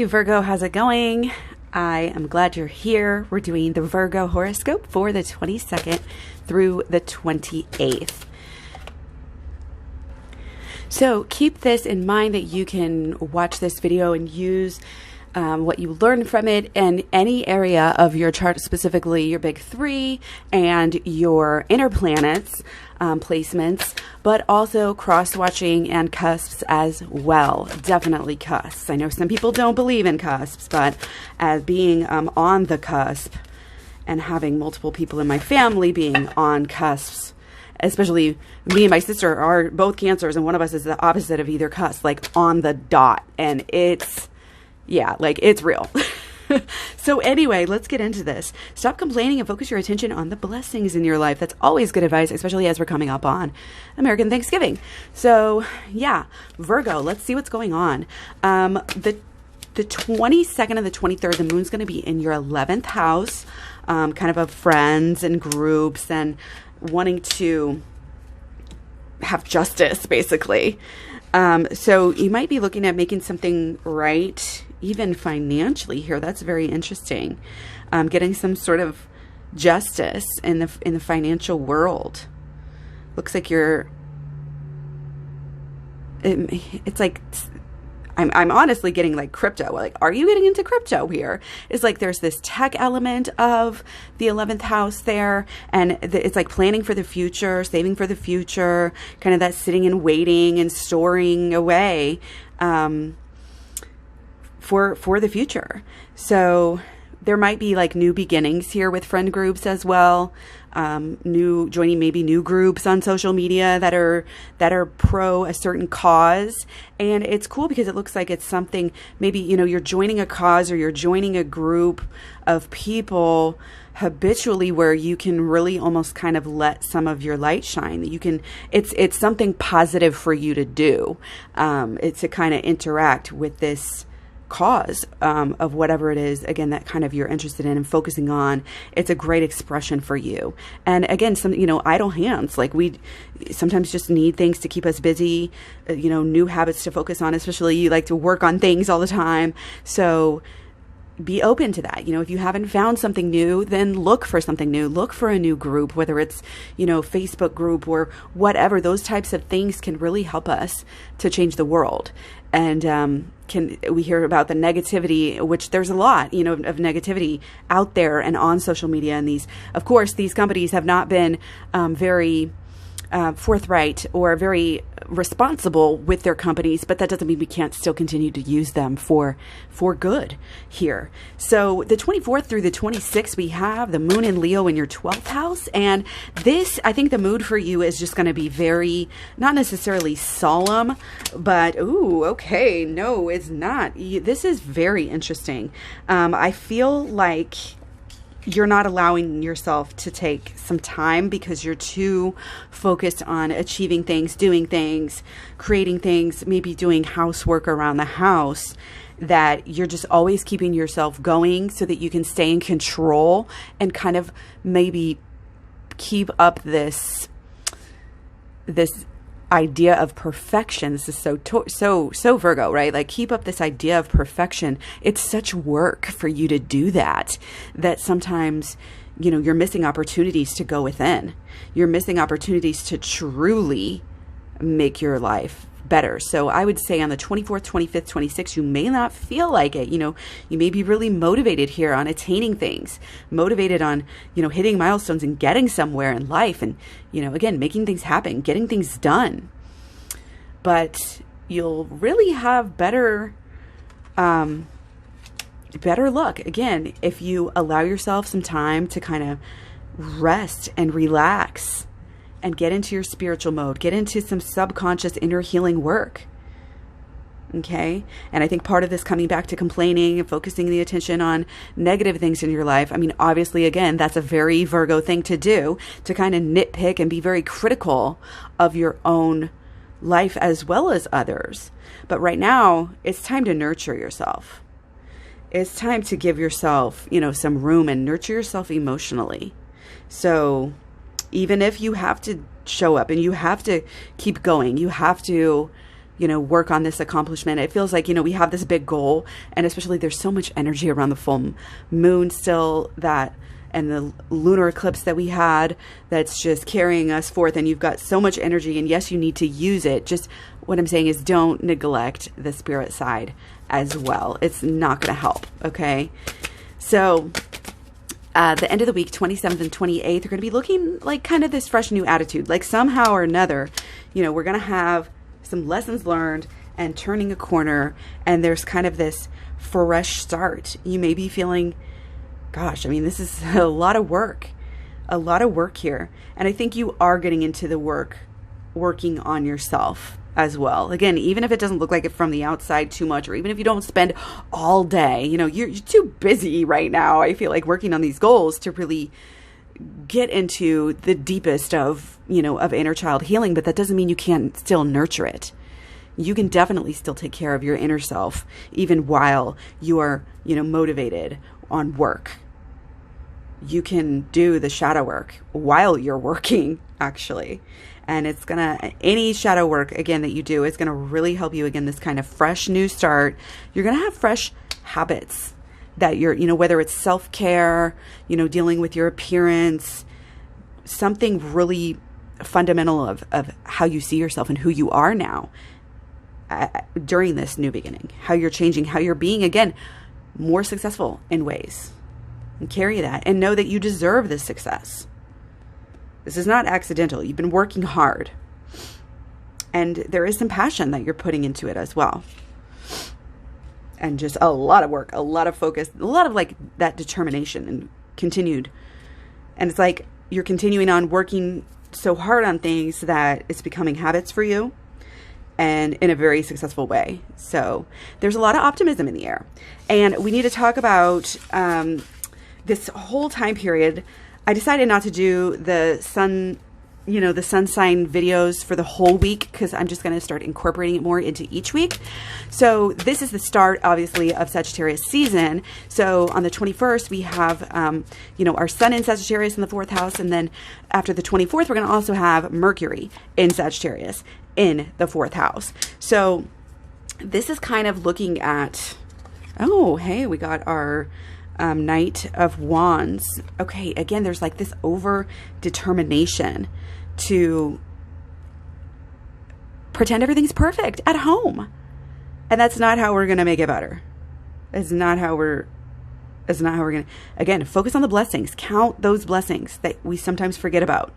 Hey Virgo, how's it going? I am glad you're here. We're doing the Virgo horoscope for the 22nd through the 28th. So keep this in mind that you can watch this video and use what you learn from it in any area of your chart, specifically your big three and your inner planets placements, but also cross-watching and cusps as well. Definitely cusps. I know some people don't believe in cusps, but as being on the cusp and having multiple people in my family being on cusps, especially me and my sister are both Cancers, and one of us is the opposite of either cusp, like on the dot. And it's, yeah, like it's real. So anyway, let's get into this. Stop complaining and focus your attention on the blessings in your life. That's always good advice, especially as we're coming up on American Thanksgiving. So yeah, Virgo, let's see what's going on. The 22nd and the 23rd, the moon's going to be in your 11th house, kind of friends and groups and wanting to have justice, basically. So you might be looking at making something right, even financially here. That's very interesting. Getting some sort of justice in the financial world. Looks like it's like, I'm honestly getting like crypto. Like, are you getting into crypto here? It's like there's this tech element of the 11th house there. And it's like planning for the future, saving for the future, kind of that sitting and waiting and storing away for the future. So there might be like new beginnings here with friend groups as well. Joining maybe new groups on social media that are pro a certain cause. And it's cool because it looks like it's something, maybe, you're joining a cause or you're joining a group of people habitually where you can really almost kind of let some of your light shine. That you can, it's something positive for you to do. It's to kind of interact with this cause of whatever it is, again, that kind of you're interested in and focusing on. It's a great expression for you. And again, some idle hands, like we sometimes just need things to keep us busy, new habits to focus on, especially you like to work on things all the time. So be open to that. If you haven't found something new, then look for something new. Look for a new group, whether it's, Facebook group or whatever. Those types of things can really help us to change the world. And we hear about the negativity, which there's a lot, of negativity out there and on social media. And these companies have not been very forthright or very responsible with their companies, but that doesn't mean we can't still continue to use them for good here. So the 24th through the 26th, we have the moon in Leo in your 12th house. And this, I think the mood for you is just going to be very, not necessarily solemn, but, ooh, okay, no, it's not. This is very interesting. I feel like you're not allowing yourself to take some time because you're too focused on achieving things, doing things, creating things, maybe doing housework around the house, that you're just always keeping yourself going so that you can stay in control and kind of maybe keep up this idea of perfection. This is so Virgo, right? Like, keep up this idea of perfection. It's such work for you to do that sometimes, you're missing opportunities to go within. You're missing opportunities to truly make your life better. So I would say on the 24th, 25th, 26th, you may not feel like it. You may be really motivated here on attaining things, motivated on, hitting milestones and getting somewhere in life and, again, making things happen, getting things done. But you'll really have better luck, again, if you allow yourself some time to kind of rest and relax and get into your spiritual mode, get into some subconscious inner healing work. Okay. And I think part of this coming back to complaining and focusing the attention on negative things in your life. I mean, obviously, again, that's a very Virgo thing to do, to kind of nitpick and be very critical of your own life as well as others. But right now, it's time to nurture yourself. It's time to give yourself, some room and nurture yourself emotionally. So even if you have to show up and you have to keep going, you have to work on this accomplishment. It feels like, we have this big goal, and especially there's so much energy around the full moon still, that, and the lunar eclipse that we had, that's just carrying us forth, and you've got so much energy, and yes, you need to use it. Just what I'm saying is, don't neglect the spirit side as well. It's not going to help. Okay. So the end of the week, 27th and 28th, are going to be looking like kind of this fresh new attitude. Like somehow or another, we're going to have some lessons learned and turning a corner. And there's kind of this fresh start. You may be feeling, gosh, this is a lot of work here. And I think you are getting into the working on yourself as well. Again, even if it doesn't look like it from the outside too much, or even if you don't spend all day, you're too busy right now, I feel like, working on these goals to really get into the deepest of inner child healing. But that doesn't mean you can't still nurture it. You can definitely still take care of your inner self, even while you are, motivated on work. You can do the shadow work while you're working, actually. And it's any shadow work, again, that you do is going to really help you, again, this kind of fresh new start. You're going to have fresh habits that you're, whether it's self-care, dealing with your appearance, something really fundamental of how you see yourself and who you are now during this new beginning, how you're changing, how you're being, again, more successful in ways. And carry that and know that you deserve this success. This is not accidental. You've been working hard. And there is some passion that you're putting into it as well. And just a lot of work, a lot of focus, a lot of like that determination and continued. And it's like you're continuing on working so hard on things that it's becoming habits for you, and in a very successful way. So there's a lot of optimism in the air. And we need to talk about this whole time period. I decided not to do the sun sign videos for the whole week, because I'm just going to start incorporating it more into each week. So this is the start, obviously, of Sagittarius season. So on the 21st, we have, our sun in Sagittarius in the 4th house. And then after the 24th, we're going to also have Mercury in Sagittarius in the 4th house. So this is kind of looking at, oh, hey, we got our Knight of Wands. Okay, again, there's like this over determination to pretend everything's perfect at home, and that's not how we're gonna make it better. It's not how we're gonna, again, focus on the blessings, count those blessings that we sometimes forget about,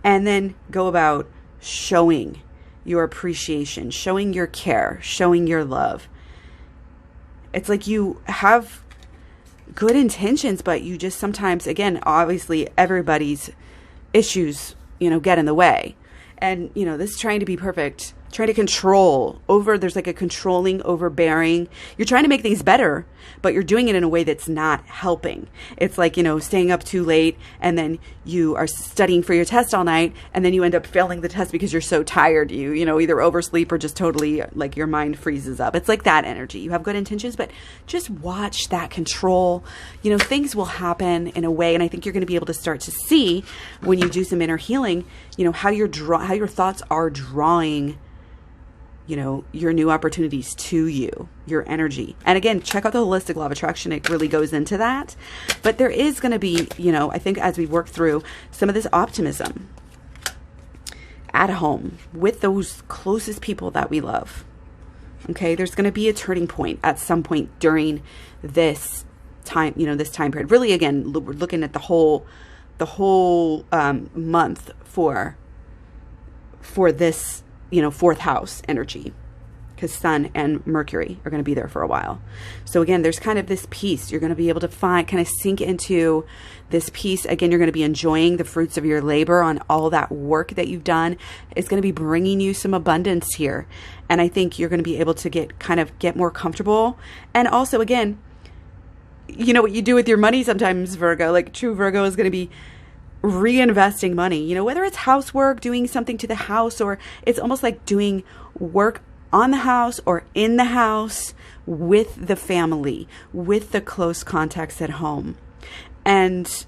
and then go about showing your appreciation, showing your care, showing your love. It's like you have good intentions, but you just sometimes, again, obviously everybody's issues, get in the way. And, this trying to be perfect, trying to control over, there's like a controlling, overbearing. You're trying to make things better, but you're doing it in a way that's not helping. It's like, staying up too late, and then you are studying for your test all night, and then you end up failing the test because you're so tired. You either oversleep or just totally like your mind freezes up. It's like that energy. You have good intentions, but just watch that control. Things will happen in a way, and I think you're going to be able to start to see when you do some inner healing, how your thoughts are drawing your new opportunities to you, your energy. And again, check out the holistic law of attraction. It really goes into that. But there is going to be, I think as we work through some of this optimism at home with those closest people that we love. Okay. There's going to be a turning point at some point during this time, this time period. Really, again, we're looking at the whole month for this, 4th house energy, because Sun and Mercury are going to be there for a while. So again, there's kind of this peace. You're going to be able to kind of sink into this peace. Again, you're going to be enjoying the fruits of your labor on all that work that you've done. It's going to be bringing you some abundance here. And I think you're going to be able to get more comfortable. And also, again, what you do with your money sometimes, Virgo, like true Virgo, is going to be reinvesting money, whether it's housework, doing something to the house, or it's almost like doing work on the house or in the house with the family, with the close contacts at home. And,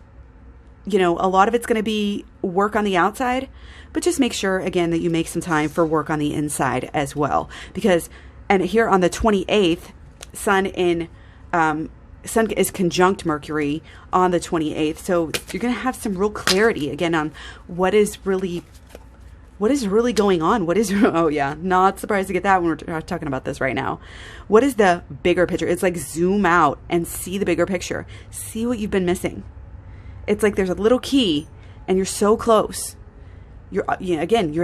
a lot of it's going to be work on the outside, but just make sure, again, that you make some time for work on the inside as well. And here on the 28th, Sun is conjunct Mercury on the 28th. So you're going to have some real clarity, again, on what is really going on. Oh yeah, not surprised to get that when we're talking about this right now. What is the bigger picture? It's like zoom out and see the bigger picture. See what you've been missing. It's like there's a little key and you're so close. You're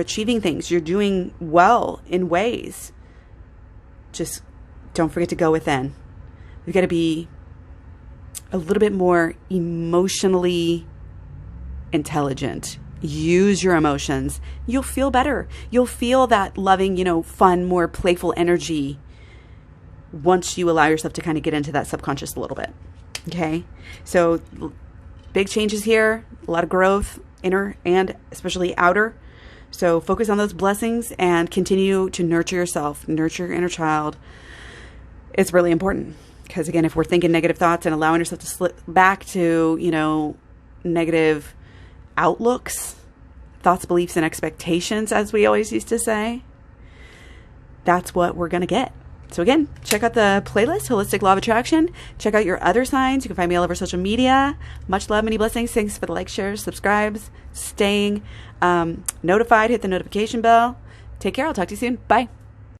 achieving things. You're doing well in ways. Just don't forget to go within. You've got to be a little bit more emotionally intelligent. Use your emotions. You'll feel better. You'll feel that loving, fun, more playful energy once you allow yourself to kind of get into that subconscious a little bit. Okay? So big changes here, a lot of growth, inner and especially outer. So focus on those blessings and continue to nurture yourself, nurture your inner child. It's really important because, again, if we're thinking negative thoughts and allowing yourself to slip back to, negative outlooks, thoughts, beliefs, and expectations, as we always used to say, that's what we're going to get. So again, check out the playlist, Holistic Law of Attraction. Check out your other signs. You can find me all over social media. Much love, many blessings. Thanks for the like, shares, subscribes, staying notified. Hit the notification bell. Take care. I'll talk to you soon. Bye.